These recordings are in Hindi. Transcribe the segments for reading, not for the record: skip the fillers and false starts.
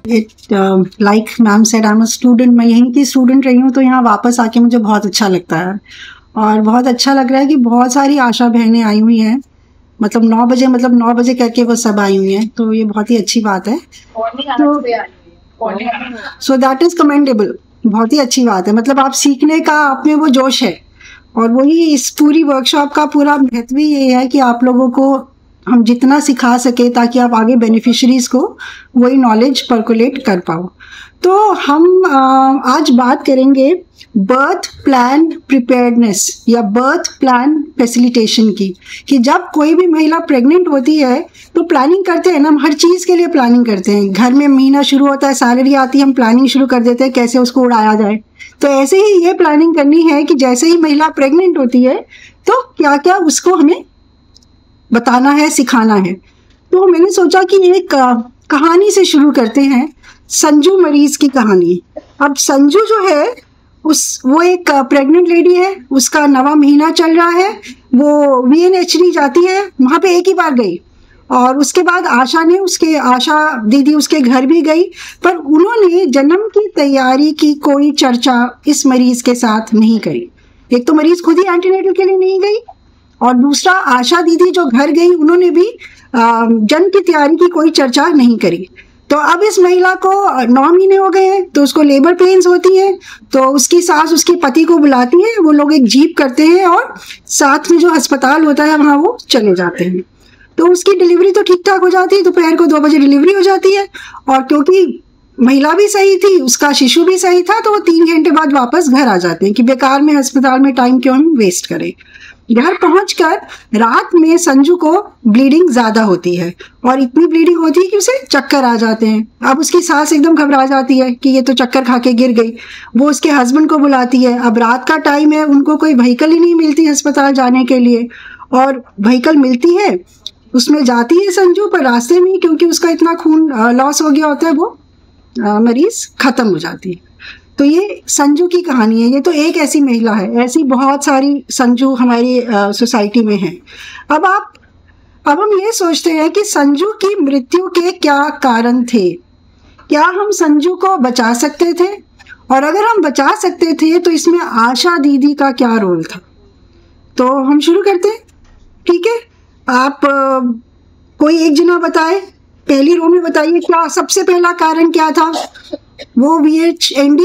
It like ma'am said, I am a student, मैं यहीं की स्टूडेंट रही हूँ, तो यहाँ वापस आके मुझे बहुत अच्छा लगता है और बहुत अच्छा लग रहा है कि बहुत सारी आशा बहनें आई हुई हैं, मतलब 9 बजे करके वो सब आई हुई हैं, तो ये बहुत ही अच्छी बात है। सो दैट इज कमेंडेबल, बहुत ही अच्छी बात है। मतलब आप सीखने का आप में वो जोश है, और वही इस पूरी वर्कशॉप का पूरा महत्व ही ये है कि आप लोगों को हम जितना सिखा सके ताकि आप आगे बेनिफिशरीज को वही नॉलेज पर्कुलेट कर पाओ। तो हम आज बात करेंगे बर्थ प्लान प्रिपेयर्डनेस या बर्थ प्लान फैसिलिटेशन की, कि जब कोई भी महिला प्रेग्नेंट होती है तो प्लानिंग करते हैं ना, हम हर चीज़ के लिए प्लानिंग करते हैं। घर में महीना शुरू होता है, सैलरी आती है, हम प्लानिंग शुरू कर देते हैं कैसे उसको उड़ाया जाए। तो ऐसे ही ये प्लानिंग करनी है कि जैसे ही महिला प्रेग्नेंट होती है तो क्या क्या उसको हमें बताना है, सिखाना है। तो मैंने सोचा कि एक कहानी से शुरू करते हैं, संजू मरीज की कहानी। अब संजू जो है वो एक प्रेग्नेंट लेडी है, उसका 9वां महीना चल रहा है, वो VNHD जाती है, वहाँ पे एक ही बार गई, और उसके बाद आशा दीदी उसके घर भी गई, पर उन्होंने जन्म की तैयारी की कोई चर्चा इस मरीज के साथ नहीं करी। एक तो मरीज खुद ही एंटीनेटल के लिए नहीं गई, और दूसरा आशा दीदी जो घर गई उन्होंने भी जन्म की तैयारी की कोई चर्चा नहीं करी। तो अब इस महिला को 9 महीने हो गए हैं, तो उसको लेबर पेन्स होती हैं, तो उसकी सास उसके पति को बुलाती है, वो लोग एक जीप करते हैं और साथ में जो अस्पताल होता है वहाँ वो चले जाते हैं। तो उसकी डिलीवरी तो ठीक ठाक हो जाती है, दोपहर को 2 बजे डिलीवरी हो जाती है, और क्योंकि महिला भी सही थी, उसका शिशु भी सही था, तो वो 3 घंटे बाद वापस घर आ जाते हैं कि बेकार में अस्पताल में टाइम क्यों हम वेस्ट करें। घर पहुंचकर रात में संजू को ब्लीडिंग ज्यादा होती है, और इतनी ब्लीडिंग होती है कि उसे चक्कर आ जाते हैं। अब उसकी सास एकदम घबरा जाती है कि ये तो चक्कर खा के गिर गई। वो उसके हस्बैंड को बुलाती है। अब रात का टाइम है, उनको कोई व्हीकल ही नहीं मिलती अस्पताल जाने के लिए, और व्हीकल मिलती है उसमें जाती है संजू, पर रास्ते में क्योंकि उसका इतना खून लॉस हो गया होता है वो मरीज खत्म हो जाती है। तो ये संजू की कहानी है। ये तो एक ऐसी महिला है, ऐसी बहुत सारी संजू हमारी सोसाइटी में है। अब हम ये सोचते हैं कि संजू की मृत्यु के क्या कारण थे, क्या हम संजू को बचा सकते थे, और अगर हम बचा सकते थे तो इसमें आशा दीदी का क्या रोल था। तो हम शुरू करते हैं, ठीक है। आप कोई एक जना बताए, पहली रो में बताइए, क्या सबसे पहला कारण क्या था। वो VHND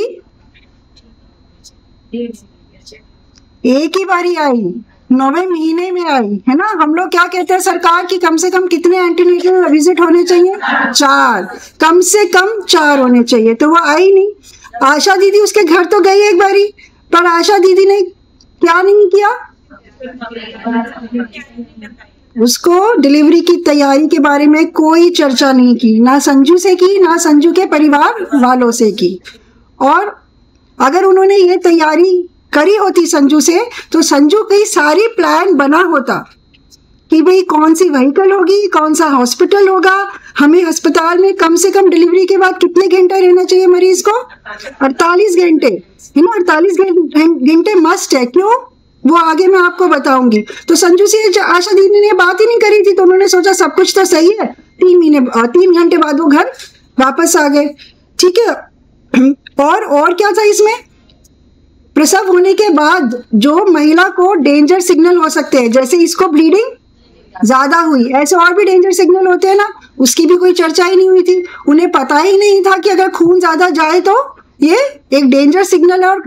एक ही बारी आई, 9वें महीने में आई है ना। हम लोग क्या कहते हैं सरकार की कम से कम कितने एंटीनेटल विजिट होने चाहिए, 4, कम से कम 4 होने चाहिए। तो वो आई नहीं। आशा दीदी उसके घर तो गई एक बारी, पर आशा दीदी ने क्या नहीं किया, उसको डिलीवरी की तैयारी के बारे में कोई चर्चा नहीं की, ना संजू से की, ना संजू के परिवार वालों से की। और अगर उन्होंने ये तैयारी करी होती संजू से, तो संजू की सारी प्लान बना होता कि भाई कौन सी व्हीकल होगी, कौन सा हॉस्पिटल होगा, हमें अस्पताल में कम से कम डिलीवरी के बाद कितने घंटे रहना चाहिए मरीज को, 48 घंटे है ना। 48 घंटे मस्ट है। क्यों, वो आगे मैं आपको बताऊंगी। तो संजू से आशा दीदी ने बात ही नहीं करी थी, तो उन्होंने सोचा सब कुछ तो सही है। 3 घंटे बाद वो घर वापस आ गए, ठीक है। और क्या था इसमें, प्रसव होने के बाद जो महिला को डेंजर सिग्नल हो सकते हैं, जैसे इसको ब्लीडिंग ज्यादा हुई, ऐसे और भी डेंजर सिग्नल होते हैं ना, उसकी भी कोई चर्चा ही नहीं हुई थी। उन्हें पता ही नहीं था कि अगर खून ज्यादा जाए तो ये एक डेंजर सिग्नल है और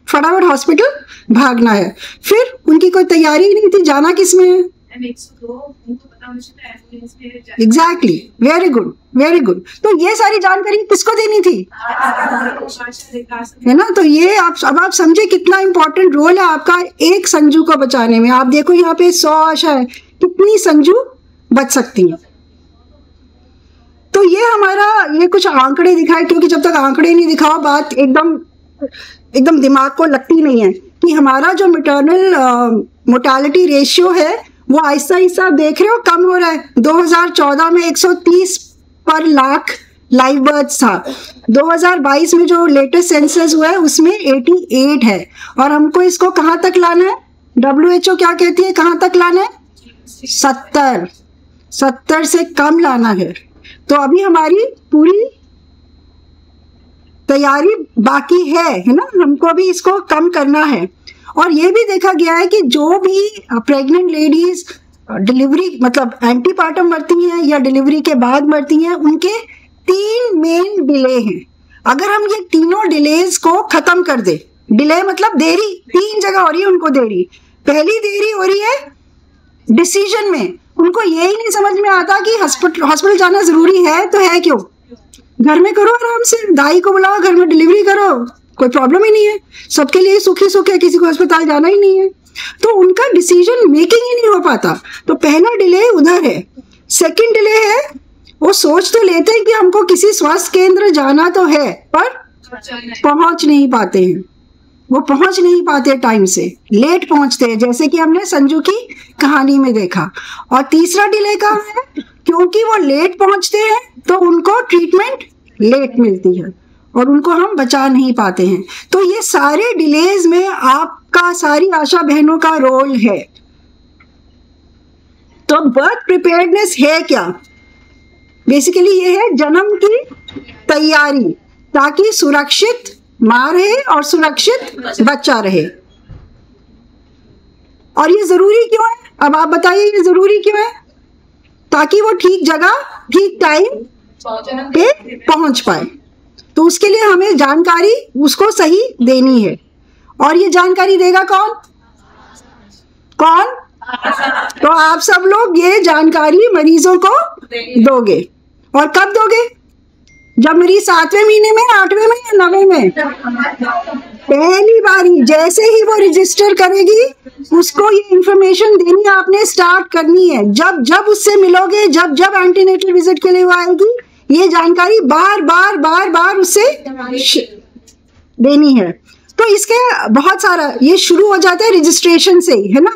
फटाफट हॉस्पिटल भागना है। फिर उनकी कोई तैयारी ही नहीं थी, जाना किसमें है। Exactly, very good very good. तो ये सारी जानकारी किसको देनी थी, है ना। तो ये अब आप समझे कितना इंपॉर्टेंट रोल है आपका एक संजू को बचाने में। आप देखो यहाँ पे 100 आशा है, कितनी संजू बच सकती हैं। तो ये हमारा ये कुछ आंकड़े दिखाए, क्योंकि जब तक आंकड़े नहीं दिखाओ बात एकदम दिमाग को लगती नहीं है कि हमारा जो मैटरनल मोर्टेलिटी रेशियो है वो आहिस्ता आहिस्ता देख रहे हो कम हो रहा है। 2014 में 130 पर लाख लाइव बर्थ था। 2022 में जो लेटेस्ट सेंसस हुआ है उसमें 88 है, और हमको इसको कहाँ तक लाना है, WHO क्या कहती है कहाँ तक लाना है, 70 से कम लाना है। तो अभी हमारी पूरी तैयारी बाकी है ना, हमको भी इसको कम करना है। और ये भी देखा गया है कि जो भी प्रेग्नेंट लेडीज डिलीवरी मतलब एंटीपार्टम मरती हैं या डिलीवरी के बाद मरती हैं, उनके 3 मेन डिले हैं। अगर हम ये तीनों डिलेज को खत्म कर दे, डिले मतलब देरी, 3 जगह हो रही है उनको देरी। पहली देरी हो रही है डिसीजन में, उनको यही नहीं समझ में आता कि हॉस्पिटल जाना जरूरी है तो है क्यों, घर में करो आराम से, दाई को बुलाओ, घर में डिलीवरी करो, कोई प्रॉब्लम ही नहीं है, सबके लिए सुखी सुख है, किसी को अस्पताल जाना ही नहीं है। तो उनका डिसीजन मेकिंग ही नहीं हो पाता। तो पहला डिले उधर है। सेकंड डिले है, वो सोच तो लेते हैं कि हमको किसी स्वास्थ्य केंद्र जाना तो है, पर पहुंच नहीं पाते हैं, वो पहुंच नहीं पाते, टाइम से लेट पहुंचते हैं, जैसे कि हमने संजू की कहानी में देखा। और तीसरा डिले कहाँ है, क्योंकि वो लेट पहुंचते हैं तो उनको ट्रीटमेंट लेट मिलती है और उनको हम बचा नहीं पाते हैं। तो ये सारे डिलेज में आपका, सारी आशा बहनों का रोल है। तो बर्थ प्रिपेयर्डनेस है क्या, बेसिकली ये है जन्म की तैयारी, ताकि सुरक्षित माँ रहे और सुरक्षित बच्चा रहे। और ये जरूरी क्यों है, अब आप बताइए ये जरूरी क्यों है, ताकि वो ठीक जगह ठीक टाइम पे पहुंच पाए। तो उसके लिए हमें जानकारी उसको सही देनी है। और ये जानकारी देगा कौन कौन, तो आप सब लोग ये जानकारी मरीजों को दोगे। और कब दोगे, जब मरीज 7वें महीने में, 8वें में या 9वें में, पहली बारी जैसे ही वो रजिस्टर करेगी उसको ये इंफॉर्मेशन देनी आपने स्टार्ट करनी है। जब जब उससे मिलोगे, जब जब एंटीनेटल विजिट के लिए वो आएगी, ये जानकारी बार बार बार बार उससे देनी है। तो इसके बहुत सारा ये शुरू हो जाता है रजिस्ट्रेशन से ही, है ना।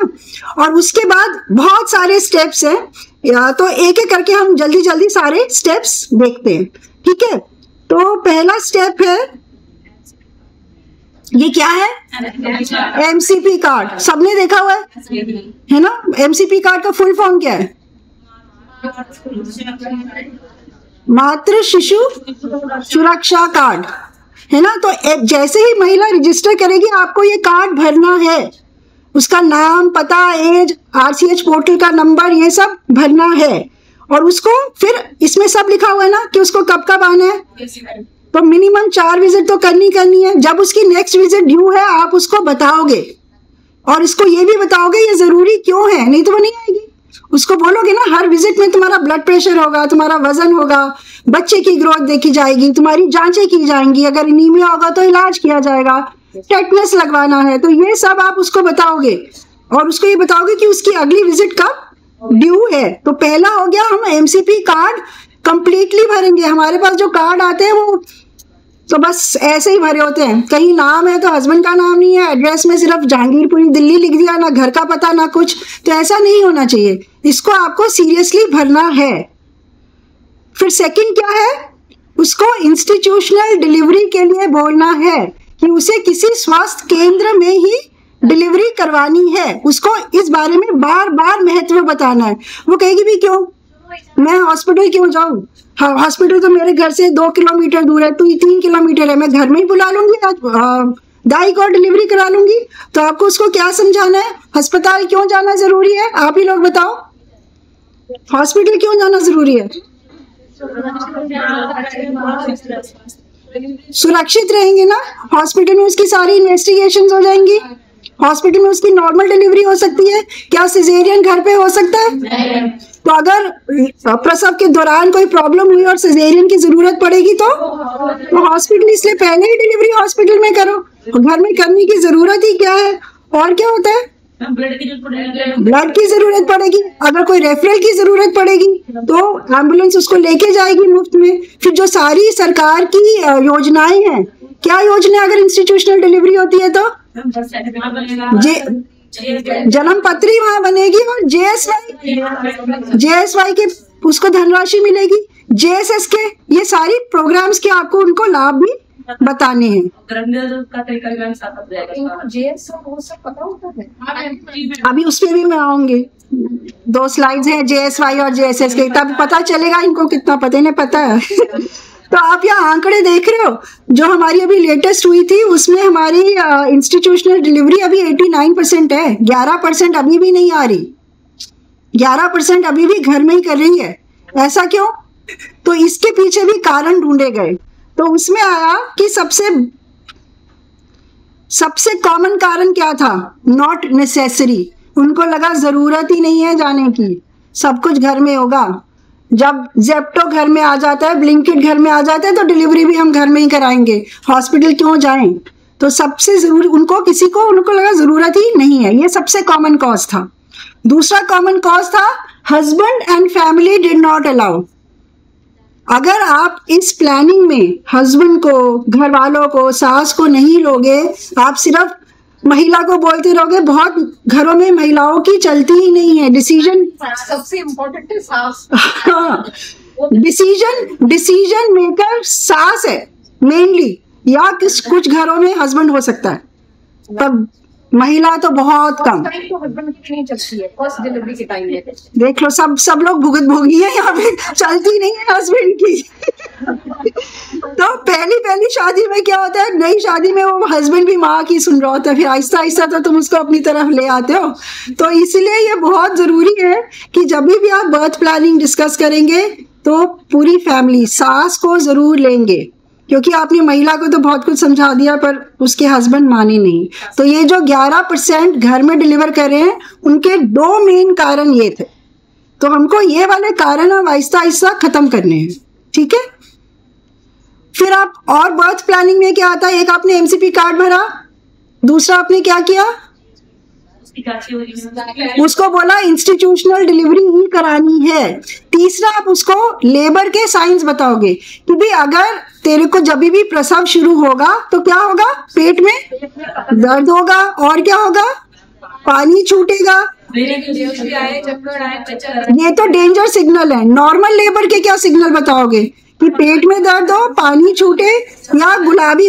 और उसके बाद बहुत सारे स्टेप्स हैं, या तो एक एक करके हम जल्दी जल्दी सारे स्टेप्स देखते हैं, ठीक है। तो पहला स्टेप है, ये क्या है, एमसीपी कार्ड, सबने देखा हुआ है ना। एमसीपी कार्ड का फुल फॉर्म क्या है, मातृ शिशु सुरक्षा कार्ड, है ना। तो जैसे ही महिला रजिस्टर करेगी आपको ये कार्ड भरना है, उसका नाम, पता, एज, आरसीएच पोर्टल का नंबर, ये सब भरना है। और उसको फिर इसमें सब लिखा हुआ है ना कि उसको कब कब आना है, तो मिनिमम 4 विजिट तो करनी है। जब उसकी नेक्स्ट विजिट ड्यू है आप उसको बताओगे, और इसको ये भी बताओगे ये जरूरी क्यों है, नहीं तो वो नहीं आएगी। उसको बोलोगे ना हर विजिट में तुम्हारा ब्लड प्रेशर होगा, तुम्हारा वजन होगा, बच्चे की ग्रोथ देखी जाएगी, तुम्हारी जांचें की जाएंगी, अगर एनीमिया होगा तो इलाज किया जाएगा, टेटनस लगवाना है, तो ये सब आप उसको बताओगे। और उसको ये बताओगे कि उसकी अगली विजिट कब ड्यू है। तो पहला हो गया, हम एमसीपी कार्ड कंप्लीटली भरेंगे। हमारे पास जो कार्ड आते हैं वो तो बस ऐसे ही भरे होते हैं, कहीं नाम है तो हस्बैंड का नाम नहीं है, एड्रेस में सिर्फ जहांगीरपुरी दिल्ली लिख दिया, ना घर का पता ना कुछ। तो ऐसा नहीं होना चाहिए, इसको आपको सीरियसली भरना है। फिर सेकंड क्या है, उसको इंस्टीट्यूशनल डिलीवरी के लिए बोलना है कि उसे किसी स्वास्थ्य केंद्र में ही डिलीवरी करवानी है। उसको इस बारे में बार बार महत्व बताना है। वो कहेगी भी क्यों, मैं हॉस्पिटल क्यों जाऊं, हॉस्पिटल तो मेरे घर से 2 किलोमीटर दूर है, तो 3 किलोमीटर है, मैं घर में ही बुला लूंगी, दाई को डिलीवरी करा लूंगी। तो आपको उसको क्या समझाना है, अस्पताल क्यों जाना जरूरी है, आप ही लोग बताओ, हॉस्पिटल क्यों जाना जरूरी है। सुरक्षित रहेंगे ना, हॉस्पिटल में उसकी सारी इन्वेस्टिगेशंस हो जाएंगी, हॉस्पिटल में उसकी नॉर्मल डिलीवरी हो सकती है। क्या सिजेरियन घर पे हो सकता है? तो अगर प्रसव के दौरान कोई प्रॉब्लम हुई और सिजेरियन की जरूरत पड़ेगी तो हॉस्पिटल, इसलिए पहले ही डिलीवरी हॉस्पिटल में करो, घर में करने की जरूरत ही क्या है। और क्या होता है, ब्लड की जरूरत पड़ेगी, अगर कोई रेफरल की जरूरत पड़ेगी तो एम्बुलेंस उसको लेके जाएगी मुफ्त में। फिर जो सारी सरकार की योजनाएं हैं, क्या योजना, अगर इंस्टीट्यूशनल डिलीवरी होती है तो जन्म पत्री वहां बनेगी, और जेएसवाई के उसको धनराशि मिलेगी, जेएसएस के, ये सारी प्रोग्राम्स के आपको उनको लाभ भी बताने हैं। अभी उस पर भी मैं आऊंगी, 2 स्लाइड्स हैं जेएसवाई और जेएसएस के, तब पता चलेगा इनको कितना पता, इन्हें पता है। तो आप यहाँ आंकड़े देख रहे हो, जो हमारी अभी लेटेस्ट हुई थी उसमें हमारी इंस्टीट्यूशनल डिलीवरी अभी 89% है, 11% अभी भी नहीं आ रही, 11% अभी भी घर में ही कर रही है। ऐसा क्यों? तो इसके पीछे भी कारण ढूंढे गए, तो उसमें आया कि सबसे कॉमन कारण क्या था? Not necessary. उनको लगा जरूरत ही नहीं है जाने की, सब कुछ घर में होगा। जब जेप्टो घर में आ जाता है, ब्लिंकिट घर में आ जाता है, तो डिलीवरी भी हम घर में ही कराएंगे, हॉस्पिटल क्यों जाएं? तो सबसे जरूरी उनको लगा जरूरत ही नहीं है। ये सबसे कॉमन कॉज था। दूसरा कॉमन कॉज था husband and family did not allow. अगर आप इस प्लानिंग में हस्बैंड को, घर वालों को, सास को नहीं लोगे, आप सिर्फ महिला को बोलते रहोगे, बहुत घरों में महिलाओं की चलती ही नहीं है डिसीजन। सबसे इम्पोर्टेंट है सास। डिसीजन मेकर सास है मेनली, या कुछ घरों में हस्बैंड हो सकता है, तब महिला तो बहुत कम। तो हस्बैंड की नहीं चलती है फर्स्ट डिलीवरी के टाइम में। देख लो, सब लोग भुगत भोगी है यहाँ पे, चलती नहीं है हस्बैंड की। तो पहली शादी में क्या होता है, नई शादी में वो हस्बैंड भी माँ की सुन रहा होता है, फिर आहिस्ता आहिस्ता तो तुम उसको अपनी तरफ ले आते हो। तो इसलिए ये बहुत जरूरी है कि जब भी आप बर्थ प्लानिंग डिस्कस करेंगे तो पूरी फैमिली, सास को जरूर लेंगे, क्योंकि आपने महिला को तो बहुत कुछ समझा दिया पर उसके हस्बैंड माने नहीं। तो ये जो 11% घर में डिलीवर कर रहे हैं, उनके 2 मेन कारण ये थे। तो हमको ये वाले कारण अब आहिस्ता आहिस्ता खत्म करने हैं, ठीक है। फिर आप और बर्थ प्लानिंग में क्या आता है, एक आपने एमसीपी कार्ड भरा, दूसरा आपने क्या किया, उसको बोला इंस्टीट्यूशनल डिलीवरी ही करानी है। तीसरा आप उसको लेबर के साइंस बताओगे कि भाई अगर तेरे को जब भी प्रसव शुरू होगा तो क्या होगा, पेट में दर्द होगा, और क्या होगा, पानी छूटेगा, ये तो डेंजर सिग्नल है। नॉर्मल लेबर के क्या सिग्नल बताओगे कि पेट में दर्द हो, पानी छूटे, या गुलाबी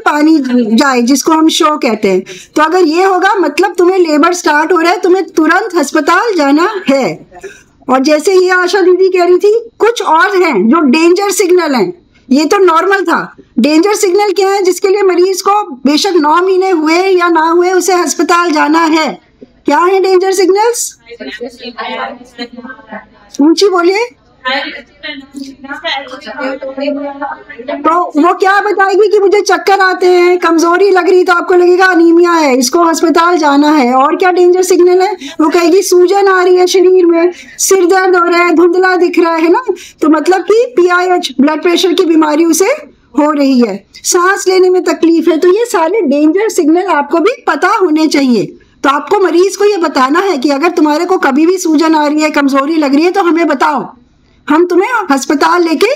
पानी जाए, जिसको हम शो कहते हैं। तो अगर ये होगा मतलब तुम्हें लेबर स्टार्ट हो रहा है, तुम्हें तुरंत अस्पताल जाना है। और जैसे ये आशा दीदी कह रही थी, कुछ और हैं जो डेंजर सिग्नल हैं। ये तो नॉर्मल था, डेंजर सिग्नल क्या है, जिसके लिए मरीज को बेशक 9 महीने हुए या ना हुए उसे अस्पताल जाना है। क्या है डेंजर सिग्नल्स? ऊंची बोलिए। तो वो क्या बताएगी कि मुझे चक्कर आते हैं, कमजोरी लग रही, तो आपको लगेगा अनीमिया है, इसको अस्पताल जाना है। और क्या डेंजर सिग्नल है, वो कहेगी सूजन आ रही है शरीर में, सिर दर्द हो रहा है, धुंधला दिख रहा है ना, तो मतलब कि PIH ब्लड प्रेशर की बीमारी उसे हो रही है, सांस लेने में तकलीफ है। तो ये सारे डेंजर सिग्नल आपको भी पता होने चाहिए। तो आपको मरीज को ये बताना है कि अगर तुम्हारे को कभी भी सूजन आ रही है, कमजोरी लग रही है, तो हमें बताओ, हम तुम्हें अस्पताल लेके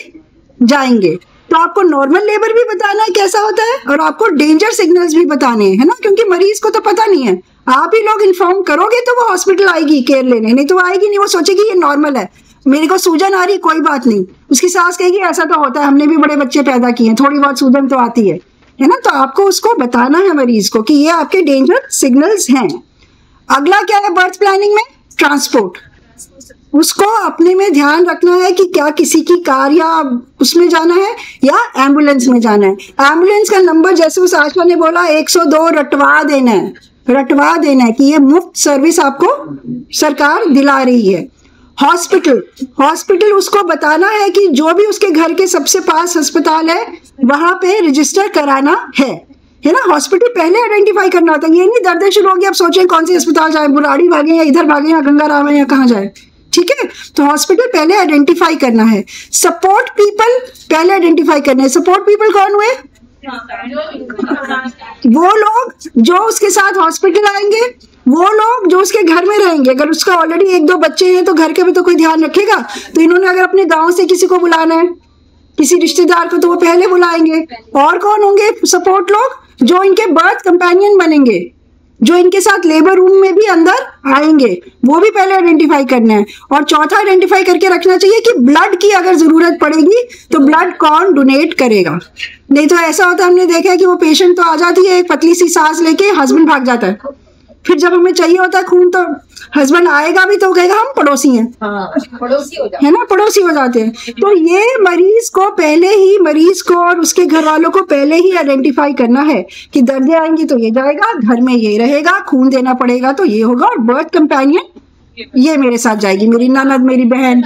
जाएंगे। तो आपको नॉर्मल लेबर भी बताना है कैसा होता है, और आपको डेंजर सिग्नल्स भी बताने हैं, है ना, क्योंकि मरीज को तो पता नहीं है। आप ही लोग इन्फॉर्म करोगे तो वो हॉस्पिटल आएगी केयर लेने, नहीं तो आएगी नहीं। वो सोचेगी ये नॉर्मल है, मेरे को सूजन आ रही, कोई बात नहीं। उसकी सास कहेगी ऐसा तो होता है, हमने भी बड़े बच्चे पैदा किए हैं, थोड़ी बहुत सूजन तो आती है ना। तो आपको उसको बताना है मरीज को कि ये आपके डेंजर सिग्नल्स हैं। अगला क्या है बर्थ प्लानिंग में, ट्रांसपोर्ट। उसको अपने में ध्यान रखना है कि क्या किसी की कार या उसमें जाना है या एम्बुलेंस में जाना है। एम्बुलेंस का नंबर जैसे उस आशा ने बोला 102 रटवा देना है कि ये मुफ्त सर्विस आपको सरकार दिला रही है। हॉस्पिटल उसको बताना है कि जो भी उसके घर के सबसे पास अस्पताल है वहां पे रजिस्टर कराना है ना। हॉस्पिटल पहले आइडेंटिफाई करना होता है, ये नहीं दर्द शुरू हो गया अब सोचें कौन सी अस्पताल जाए, बुराड़ी भागे या इधर भागे या गंगाराम है या कहाँ जाए, ठीक है। तो हॉस्पिटल पहले आइडेंटिफाई करना है। सपोर्ट पीपल पहले आइडेंटिफाई करना है। सपोर्ट पीपल कौन हुए, वो लोग जो उसके साथ हॉस्पिटल आएंगे, वो लोग जो उसके घर में रहेंगे। अगर उसका ऑलरेडी 1-2 बच्चे हैं तो घर के भी तो कोई ध्यान रखेगा। तो इन्होंने अगर अपने गांव से किसी को बुलाना है, किसी रिश्तेदार को, तो वो पहले बुलाएंगे। और कौन होंगे सपोर्ट लोग, जो इनके बर्थ कंपेनियन बनेंगे, जो इनके साथ लेबर रूम में भी अंदर आएंगे, वो भी पहले आइडेंटिफाई करना है। और चौथा आइडेंटिफाई करके रखना चाहिए कि ब्लड की अगर जरूरत पड़ेगी तो ब्लड कौन डोनेट करेगा। नहीं तो ऐसा होता है, हमने देखा है कि वो पेशेंट तो आ जाती है एक पतली सी सांस लेके, हस्बैंड भाग जाता है, फिर जब हमें चाहिए होता है खून तो हस्बैंड आएगा भी तो कहेगा हम पड़ोसी हैं, पड़ोसी हो जाते है ना, पड़ोसी हो जाते हैं। तो ये मरीज को पहले ही, मरीज को और उसके घर वालों को पहले ही आइडेंटिफाई करना है कि दर्द आएंगी तो ये जाएगा, घर में ये रहेगा, खून देना पड़ेगा तो ये होगा, और बर्थ कंपेनियन ये मेरे साथ जाएगी, मेरी ननद, मेरी बहन।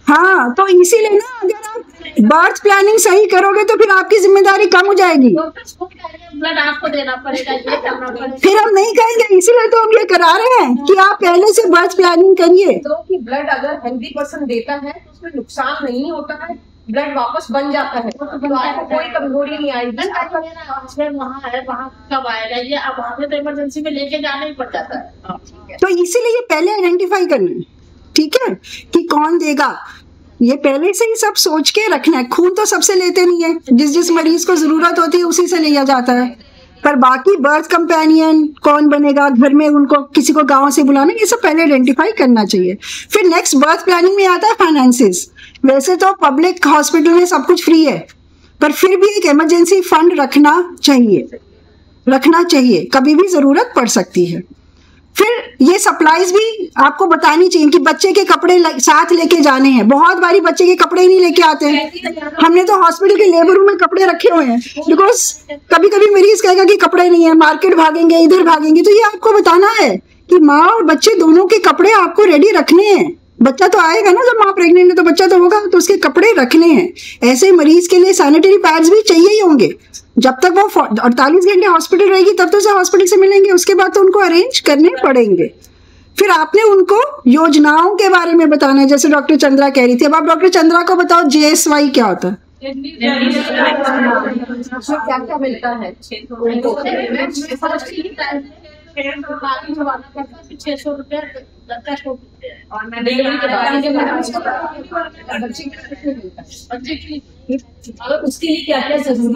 हाँ, तो इसीलिए ना अगर आप बर्थ प्लानिंग सही करोगे तो फिर आपकी जिम्मेदारी कम हो जाएगी। ब्लड आपको देना पड़ेगा, ये करना पड़ेगा। फिर हम नहीं कहेंगे, इसीलिए तो हम ये करा रहे हैं कि आप पहले से बर्थ प्लानिंग करिए। तो कि ब्लड अगर हेल्दी पर्सन देता है तो उसमें नुकसान नहीं होता है, ब्लड वापस बन जाता है, तो आपको कोई कमजोरी नहीं आएगी। वहाँ है, वहाँ कब आएगा ये, अब हमें तो इमरजेंसी में लेके जाना ही पड़ जाता है। तो इसीलिए ये पहले आइडेंटिफाई करना है, ठीक है, कि कौन देगा, ये पहले से ही सब सोच के रखना है। खून तो सबसे लेते नहीं है, जिस जिस मरीज को जरूरत होती है उसी से लिया जाता है, पर बाकी बर्थ कंपेनियन कौन बनेगा, घर में उनको किसी को गांव से बुलाना, ये सब पहले आइडेंटिफाई करना चाहिए। फिर नेक्स्ट बर्थ प्लानिंग में आता है फाइनेंसिस। वैसे तो पब्लिक हॉस्पिटल में सब कुछ फ्री है, पर फिर भी एक इमरजेंसी फंड रखना चाहिए, कभी भी जरूरत पड़ सकती है। फिर ये सप्लाईज भी आपको बतानी चाहिए कि बच्चे के कपड़े साथ लेके जाने हैं। बहुत बारी बच्चे के कपड़े नहीं लेके आते हैं, हमने तो हॉस्पिटल के लेबर रूम में कपड़े रखे हुए हैं, बिकॉज कभी कभी मरीज कहेगा कि कपड़े नहीं है, मार्केट भागेंगे, इधर भागेंगे, तो ये आपको बताना है कि माँ और बच्चे दोनों के कपड़े आपको रेडी रखने हैं। बच्चा तो आएगा ना, जब माँ प्रेग्नेंट है तो बच्चा तो होगा, तो उसके कपड़े रखने हैं। ऐसे मरीज के लिए सैनिटरी पैड्स भी चाहिए ही होंगे। जब तक वो 48 घंटे हॉस्पिटल रहेगी तब तो उसे हॉस्पिटल से मिलेंगे, उसके बाद तो उनको अरेंज करने पड़ेंगे। फिर आपने उनको योजनाओं के बारे में बताना है, जैसे डॉक्टर चंद्रा कह रही थी। अब आप डॉक्टर चंद्रा को बताओ JSY क्या होता है। क्या क्या मिलता है? 600 रुपये और मैं डिलीवरी के बाद बच्चे के लिए उसके लिए क्या क्या जरूरी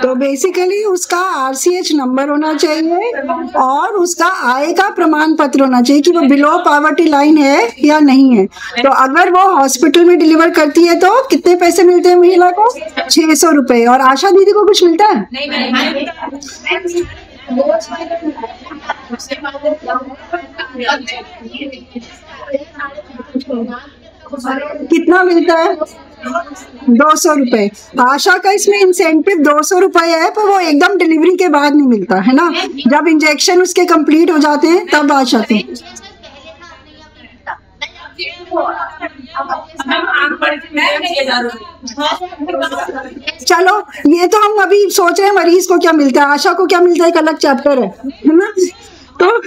तो बेसिकली उसका RCH नंबर होना चाहिए और उसका आय का प्रमाण पत्र होना चाहिए कि वो बिलो पॉवर्टी लाइन है या नहीं है। तो अगर वो हॉस्पिटल में डिलीवर करती है तो कितने पैसे मिलते हैं महिला को? 600 रुपए। और आशा दीदी को कुछ मिलता है? कितना मिलता है? 200 रुपए। आशा का इसमें इंसेंटिव 200 रुपए है, पर वो एकदम डिलीवरी के बाद नहीं मिलता है ना, जब इंजेक्शन उसके कंप्लीट हो जाते हैं तब आशा को। चलो, ये तो हम अभी सोच रहे हैं मरीज को क्या मिलता है, आशा को क्या मिलता है एक अलग चैप्टर है ना। तो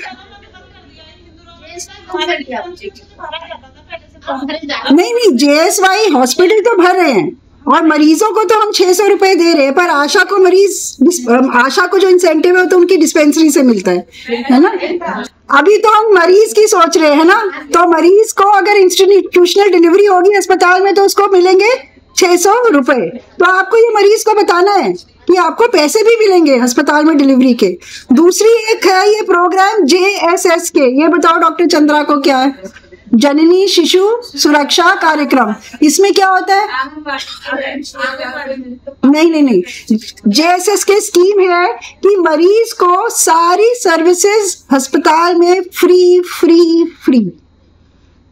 नहीं, JSY हॉस्पिटल तो भर रहे हैं और मरीजों को तो हम 600 रुपए दे रहे हैं, पर आशा को जो इंसेंटिव है तो उनकी डिस्पेंसरी से मिलता है ना। अभी तो हम मरीज की सोच रहे हैं ना, तो मरीज को अगर इंस्टीट्यूशनल डिलीवरी होगी अस्पताल में तो उसको मिलेंगे 600 रुपए। तो आपको ये मरीज को बताना है कि आपको पैसे भी मिलेंगे अस्पताल में डिलीवरी के। दूसरी एक है ये प्रोग्राम JSSK, ये बताओ डॉक्टर चंद्रा को क्या है? जननी शिशु सुरक्षा कार्यक्रम। इसमें क्या होता है? नहीं, JSSK स्कीम है कि मरीज को सारी सर्विसेज अस्पताल में फ्री।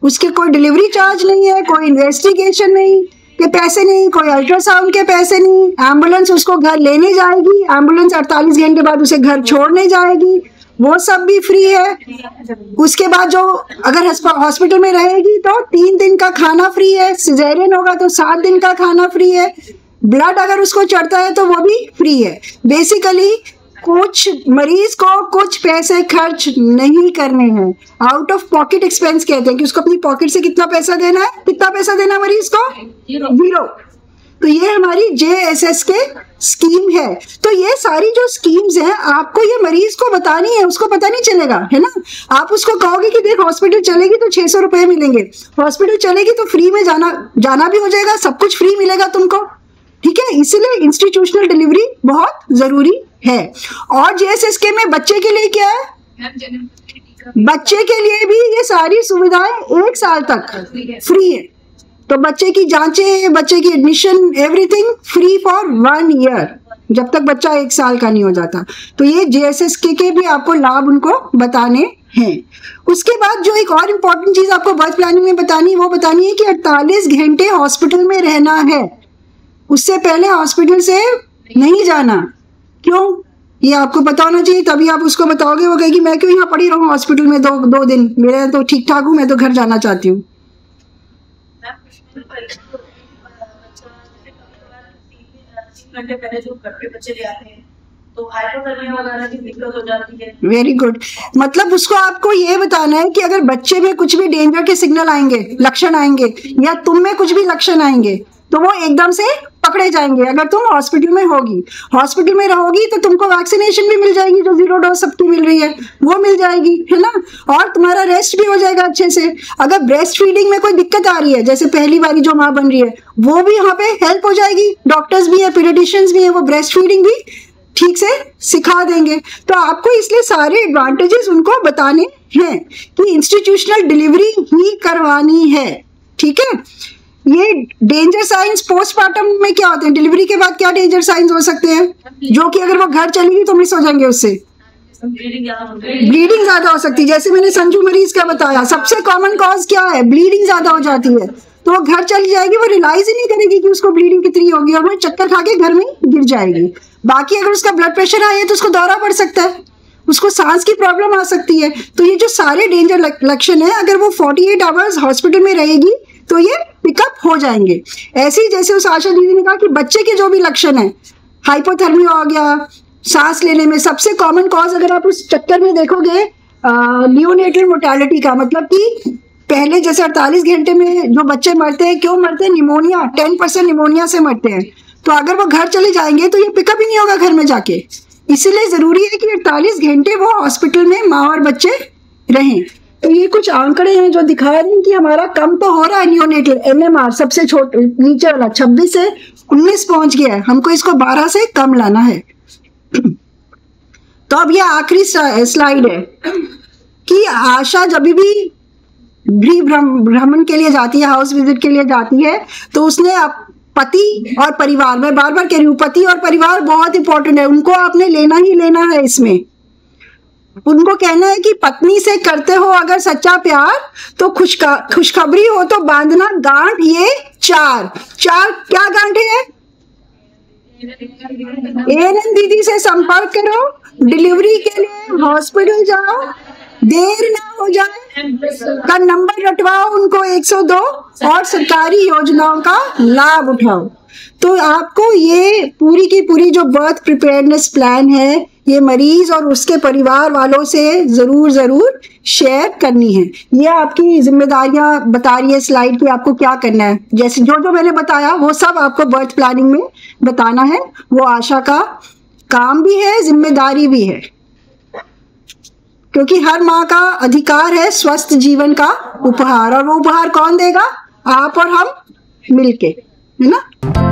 उसके कोई डिलीवरी चार्ज नहीं है, कोई इन्वेस्टिगेशन नहीं के पैसे नहीं, कोई अल्ट्रासाउंड के पैसे नहीं, एम्बुलेंस उसको घर लेने जाएगी, एम्बुलेंस 48 घंटे बाद उसे घर छोड़ने जाएगी, वो सब भी फ्री है। उसके बाद जो अगर हॉस्पिटल में रहेगी तो 3 दिन का खाना फ्री है, सिजेरियन होगा तो 7 दिन का खाना फ्री है, ब्लड अगर उसको चढ़ता है तो वो भी फ्री है। बेसिकली कुछ मरीज को कुछ पैसे खर्च नहीं करने हैं, आउट ऑफ पॉकेट एक्सपेंस कहते हैं कि उसको अपनी पॉकेट से कितना पैसा देना है, कितना पैसा देना है मरीज को? 0। तो ये हमारी JSSK स्कीम है। तो ये सारी जो स्कीम्स हैं आपको ये मरीज को बतानी है, उसको पता नहीं चलेगा, है ना। आप उसको कहोगे कि देख हॉस्पिटल चलेगी तो 600 रुपए मिलेंगे, हॉस्पिटल चलेगी तो फ्री में जाना भी हो जाएगा, सब कुछ फ्री मिलेगा तुमको, ठीक है। इसलिए इंस्टीट्यूशनल डिलीवरी बहुत जरूरी है। और JSSK में बच्चे के लिए क्या है? बच्चे के लिए भी ये सारी सुविधाएं 1 साल तक फ्री है। तो बच्चे की जांचें, बच्चे की admission, everything free for 1 year, जब तक बच्चा 1 साल का नहीं हो जाता। तो ये JSSK के भी आपको लाभ उनको बताने हैं। उसके बाद जो एक और इम्पोर्टेंट चीज आपको बर्थ प्लानिंग में बतानी है, वो बतानी है कि 48 घंटे हॉस्पिटल में रहना है, उससे पहले हॉस्पिटल से नहीं जाना। क्यों, ये आपको पता होना चाहिए, तभी आप उसको बताओगे। वो कहेगी मैं क्यों यहाँ पड़ी रहूँ हॉस्पिटल में 2 दिन, मेरे तो ठीक ठाक हूँ, मैं तो घर जाना चाहती हूँ। घंटे पहले जो घर पे बच्चे ले आते हैं तो हाइपोथर्मिया वगैरह की दिक्कत हो जाती है। Very good. मतलब उसको आपको ये बताना है कि अगर बच्चे में कुछ भी डेंजर के सिग्नल आएंगे, लक्षण आएंगे, या तुम में कुछ भी लक्षण आएंगे, तो वो एकदम से पकड़े जाएंगे। अगर तुम हॉस्पिटल में होगी, हॉस्पिटल में रहोगी, तो तुमको वैक्सीनेशन भी मिल जाएगी, जो 0 डोज सबकी मिल रही है वो मिल जाएगी, है ना। और तुम्हारा रेस्ट भी हो जाएगा अच्छे से। अगर ब्रेस्ट फीडिंग में कोई दिक्कत आ रही है, जैसे पहली बारी जो माँ बन रही है, वो भी यहाँ पे हेल्प हो जाएगी। डॉक्टर्स भी है, पीडियाट्रिशियंस भी है, वो ब्रेस्ट फीडिंग भी ठीक से सिखा देंगे। तो आपको इसलिए सारे एडवांटेजेस उनको बताने हैं कि इंस्टीट्यूशनल डिलीवरी ही करवानी है, ठीक है। ये डेंजर साइंस पोस्टमार्टम में क्या होते हैं, डिलीवरी के बाद क्या डेंजर साइंस हो सकते हैं, जो कि अगर वो घर चली गई तो मिस हो जाएंगे, उससे ब्लीडिंग ज्यादा हो सकती है। जैसे मैंने संजू मरीज का बताया, सबसे कॉमन कॉज क्या है, ब्लीडिंग ज्यादा हो जाती है। तो वो घर चली जाएगी, वो रियलाइज ही नहीं करेगी कि उसको ब्लीडिंग कितनी होगी, और वो चक्कर खा के घर में गिर जाएगी। बाकी अगर उसका ब्लड प्रेशर हाई है तो उसको दौरा पड़ सकता है, उसको सांस की प्रॉब्लम आ सकती है। तो ये जो सारे डेंजर लक्षण है, अगर वो 48 आवर्स हॉस्पिटल में रहेगी तो ये पिकअप हो जाएंगे। ऐसे ही जैसे उस आशा दीदी ने कहा कि बच्चे के जो भी लक्षण है, हाइपोथर्मिया हो गया, सांस लेने में सबसे कॉमन कॉज, अगर आप उस चक्कर में देखोगे नियोनेटल मोर्टेलिटी का, मतलब कि पहले जैसे 48 घंटे में जो बच्चे मरते हैं, क्यों मरते हैं, निमोनिया, 10% निमोनिया से मरते हैं। तो अगर वो घर चले जाएंगे तो ये पिकअप ही नहीं होगा घर में जाके। इसीलिए जरूरी है कि 48 घंटे वो हॉस्पिटल में माँ और बच्चे रहें। तो ये कुछ आंकड़े हैं जो दिखा रहे हैं कि हमारा कम तो हो रहा है नियोनेटल MMR, सबसे छोटे नीचे वाला 26 से 19 पहुंच गया है, हमको इसको 12 से कम लाना है। तो अब ये आखिरी स्लाइड है कि आशा जब भी भ्रमण के लिए जाती है, हाउस विजिट के लिए जाती है, तो उसने पति और परिवार, मैं बार बार कह रही हूँ, पति और परिवार बहुत इंपॉर्टेंट है, उनको आपने लेना ही लेना है इसमें। उनको कहना है कि पत्नी से करते हो अगर सच्चा प्यार, तो खुशखबरी हो तो बांधना गांठ ये 4 क्या गांठ है, ANM दीदी से संपर्क करो, डिलीवरी के लिए हॉस्पिटल जाओ, देर ना हो जाए, का नंबर रटवाओ उनको 102, और सरकारी योजनाओं का लाभ उठाओ। तो आपको ये पूरी की पूरी जो बर्थ प्रिपेयर्डनेस प्लान है, ये मरीज और उसके परिवार वालों से जरूर शेयर करनी है। ये आपकी जिम्मेदारियां बता रही है स्लाइड की, आपको क्या करना है। जैसे जो मैंने बताया वो सब आपको बर्थ प्लानिंग में बताना है। वो आशा का काम भी है, जिम्मेदारी भी है, क्योंकि हर माँ का अधिकार है स्वस्थ जीवन का उपहार, और वो उपहार कौन देगा, आप और हम मिलके, है ना।